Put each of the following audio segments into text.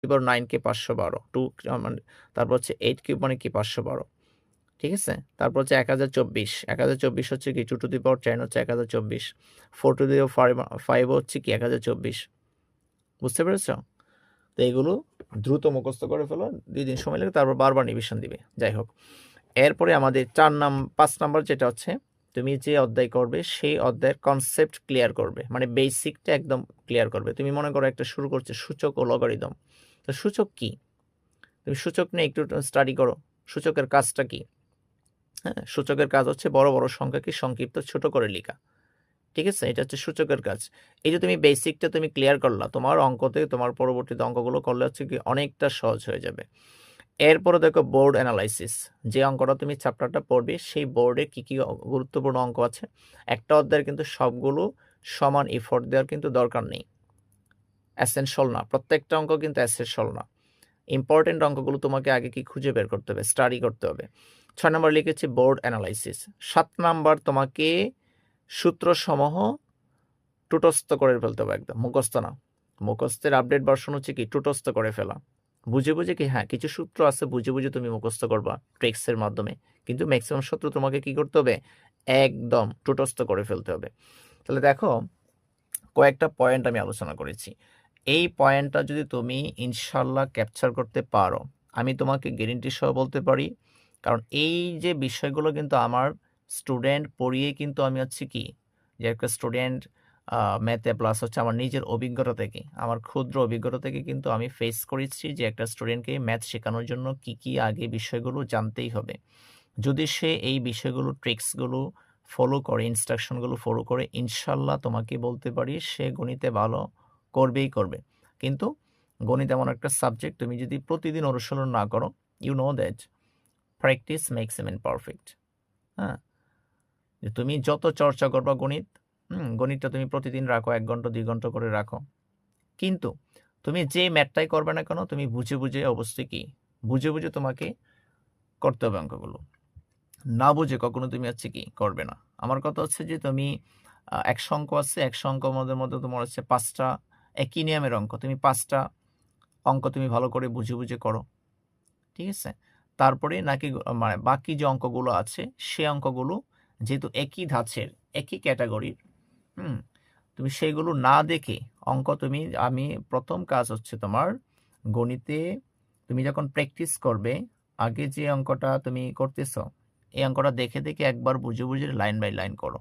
পাওয়ার 9 কে 512 2 মানে তারপর হচ্ছে 8 কিউব মানে কি 512 ঠিক আছে? তারপর হচ্ছে 1024 1024 হচ্ছে কি 2 টু দি পাওয়ার 10 হচ্ছে 1024 4 টু দি পাওয়ার 5 হচ্ছে কি 1024 বুঝতে পেরেছ? তো এগুলো দ্রুত মুখস্থ করে ফেলো 2 দিন সময় লাগে তারপর বারবার রিভিশন দিবে। যাই হোক, এরপরে আমাদের 5 নাম্বার যেটা হচ্ছে তুমি যে অধ্যায় করবে সেই অধ্যায়ের কনসেপ্ট ক্লিয়ার করবে, মানে বেসিকটা একদম ক্লিয়ার করবে। তুমি মনে করো একটা শুরু করছো সূচক ও লগারিদম, তো সূচক কি? তুমি সূচক নিয়ে একটু স্টাডি করো। সূচকের কাজটা কি? হ্যাঁ, সূচকের কাজ হচ্ছে বড় বড় সংখ্যাকে সংক্ষিপ্ত ছোট করে লেখা। ঠিক আছে? এটা হচ্ছে সূচকের কাজ। এই যে তুমি বেসিকটা তুমি ক্লিয়ার করলা, তোমার অঙ্কতে তোমার পরবর্তীতে অঙ্কগুলো করলে হচ্ছে কি অনেকটা সহজ হয়ে যাবে। এরপরে দেখো বোর্ড অ্যানালাইসিস। যে অঙ্কটা তুমি চ্যাপ্টারটা পড়বে সেই বোর্ডে কি, কি গুরুত্বপূর্ণ অঙ্ক আছে। একটা অধ্যায়ের কিন্তু সবগুলো সমান এফোর্ট দেওয়ার কিন্তু দরকার নেই। এসেনশিয়াল না। প্রত্যেকটা অঙ্ক কিন্তু এসেনশিয়াল না। ইম্পর্টেন্ট অঙ্কগুলো তোমাকে আগে কি খুঁজে বের করতে হবে, স্টাডি করতে হবে। 6 নাম্বার লিখেছি বোর্ড অ্যানালাইসিস। 7 নাম্বার তোমাকে সূত্রসমূহ টুটস্থ করে ফেলতে হবে একদম, মুখস্থ না। মুখস্থের আপডেট ভার্সন হচ্ছে কি টুটস্থ করে ফেলা। বুঝে, বুঝে কি হ্যাঁ, কিছু সূত্র আছে বুঝে, বুঝে তুমি মুখস্থ করবা ট্রিক্সের মাধ্যমে। কিন্তু ম্যাক্সিমাম সূত্র তোমাকে কি করতে হবে? একদম টুটস্থ করে ফেলতে হবে। তাহলে দেখো, কয়েকটা পয়েন্ট আমি আলোচনা করেছি। এই পয়েন্টটা যদি তুমি ইনশাআল্লাহ ক্যাপচার করতে পারো, আমি তোমাকে গ্যারান্টি সহ বলতে পারি, কারণ এই যে বিষয়গুলো কিন্তু আমার স্টুডেন্ট পড়িয়ে কিন্তু আমি হচ্ছে কি, যে একটা স্টুডেন্ট ম্যাথে প্লাস হচ্ছে আমার নিজের অভিজ্ঞতা থেকে, আমার ক্ষুদ্র অভিজ্ঞতা থেকে কিন্তু আমি ফেস করেছি যে একটা স্টুডেন্টকে ম্যাথ শেখানোর জন্য কি, কি আগে বিষয়গুলো জানতেই হবে। যদি সে এই বিষয়গুলো ট্রিক্সগুলো ফলো করে, ইনস্ট্রাকশনগুলো ফলো করে, ইনশাল্লাহ তোমাকে বলতে পারি সে গণিতে ভালো করবেই করবে। কিন্তু গণিত এমন একটা সাবজেক্ট, তুমি যদি প্রতিদিন অনুশীলন না করো, you know that practice makes a man perfect. হ্যাঁ, যে তুমি যত চর্চা করবা গণিত, গণিতটা তুমি প্রতিদিন রাখো, 1 ঘন্টা 2 ঘন্টা করে রাখো, কিন্তু তুমি যে ম্যাথটাই করবে না কেন, তুমি বুঝে বুঝে অবশ্যই কি বুঝে বুঝে তোমাকে করতে হবে অঙ্কগুলো। না বুঝে কখনো তুমি হচ্ছে কি করবে না। আমার কথা হচ্ছে যে তুমি ১০০ অঙ্ক আছে, ১০০ অঙ্কের মধ্যে তোমার হচ্ছে ৫টা একই নিয়মের অঙ্ক। তুমি ৫টা অঙ্ক তুমি ভালো করে বুঝে, বুঝে করো। ঠিক আছে? তারপরে নাকি মানে বাকি যে অঙ্কগুলো আছে সে অঙ্কগুলো যেহেতু একই ধাঁচের, একই ক্যাটেগরির, হুম? তুমি সেগুলো না দেখে অঙ্ক আমি ১ম কাজ হচ্ছে তোমার গণিতে তুমি যখন প্র্যাকটিস করবে, আগে যে অঙ্কটা তুমি করতেছো, এই অঙ্কটা দেখে, দেখে একবার বুঝে, বুঝে লাইন বাই লাইন করো।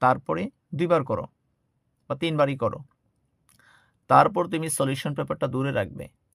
তারপরে ২ বার করো বা ৩ বারই করো। তারপর তুমি সলিউশন পেপারটা দূরে রাখবে।